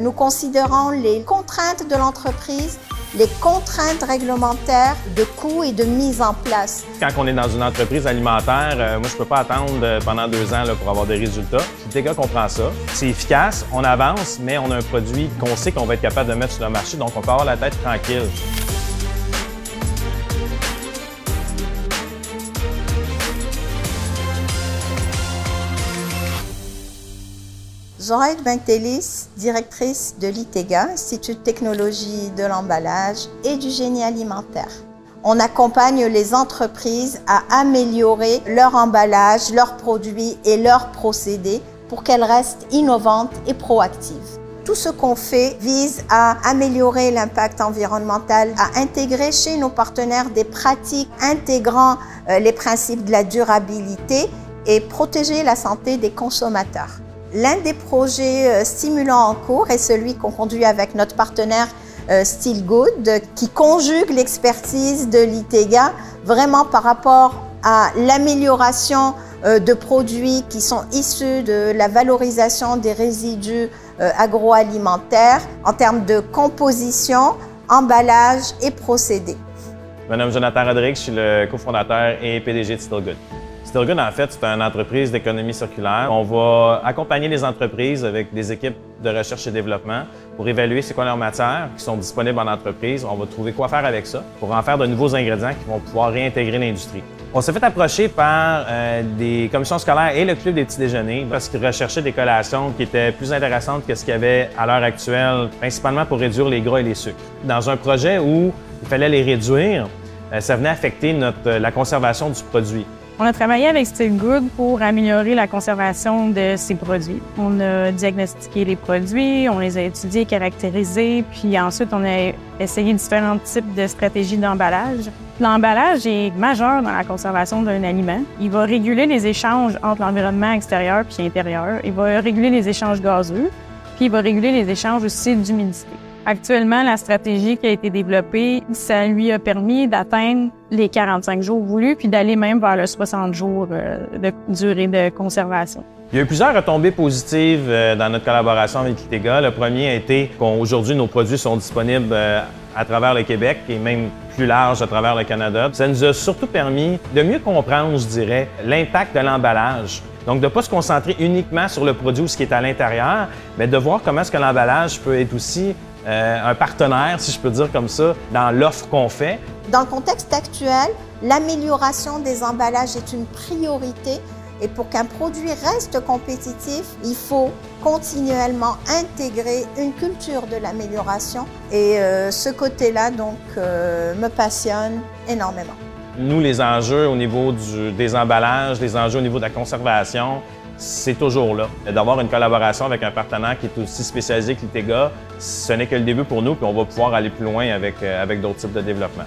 Nous considérons les contraintes de l'entreprise, les contraintes réglementaires de coûts et de mise en place. Quand on est dans une entreprise alimentaire, moi, je ne peux pas attendre pendant 2 ans là, pour avoir des résultats. Litega comprend ça. C'est efficace, on avance, mais on a un produit qu'on sait qu'on va être capable de mettre sur le marché, donc on peut avoir la tête tranquille. Zoraïde Bentelis, directrice de l'ITEGA, Institut de technologie de l'emballage et du génie alimentaire. On accompagne les entreprises à améliorer leur emballage, leurs produits et leurs procédés pour qu'elles restent innovantes et proactives. Tout ce qu'on fait vise à améliorer l'impact environnemental, à intégrer chez nos partenaires des pratiques intégrant les principes de la durabilité et protéger la santé des consommateurs. L'un des projets stimulants en cours est celui qu'on conduit avec notre partenaire Still Good, qui conjugue l'expertise de l'ITEGA vraiment par rapport à l'amélioration de produits qui sont issus de la valorisation des résidus agroalimentaires en termes de composition, emballage et procédés. Je me nomme Jonathan Rodrigue, je suis le cofondateur et PDG de Still Good. Still Good, en fait, c'est une entreprise d'économie circulaire. On va accompagner les entreprises avec des équipes de recherche et développement pour évaluer c'est quoi leurs matières qui sont disponibles en entreprise. On va trouver quoi faire avec ça pour en faire de nouveaux ingrédients qui vont pouvoir réintégrer l'industrie. On s'est fait approcher par des commissions scolaires et le club des petits déjeuners parce qu'ils recherchaient des collations qui étaient plus intéressantes que ce qu'il y avait à l'heure actuelle, principalement pour réduire les gras et les sucres. Dans un projet où il fallait les réduire, ça venait affecter la conservation du produit. On a travaillé avec Still Good pour améliorer la conservation de ces produits. On a diagnostiqué les produits, on les a étudiés, caractérisés, puis ensuite on a essayé différents types de stratégies d'emballage. L'emballage est majeur dans la conservation d'un aliment. Il va réguler les échanges entre l'environnement extérieur puis intérieur. Il va réguler les échanges gazeux, puis il va réguler les échanges aussi d'humidité. Actuellement, la stratégie qui a été développée, ça lui a permis d'atteindre les 45 jours voulus puis d'aller même vers le 60 jours de durée de conservation. Il y a eu plusieurs retombées positives dans notre collaboration avec l'ITEGA. Le premier a été qu'aujourd'hui, nos produits sont disponibles à travers le Québec et même plus large à travers le Canada. Ça nous a surtout permis de mieux comprendre, je dirais, l'impact de l'emballage. Donc, de ne pas se concentrer uniquement sur le produit ou ce qui est à l'intérieur, mais de voir comment est-ce que l'emballage peut être aussi un partenaire, si je peux dire comme ça, dans l'offre qu'on fait. Dans le contexte actuel, l'amélioration des emballages est une priorité et pour qu'un produit reste compétitif, il faut continuellement intégrer une culture de l'amélioration et ce côté-là donc me passionne énormément. Nous, les enjeux au niveau des emballages, les enjeux au niveau de la conservation, c'est toujours là. D'avoir une collaboration avec un partenaire qui est aussi spécialisé que l'ITEGA, ce n'est que le début pour nous, puis on va pouvoir aller plus loin avec d'autres types de développement.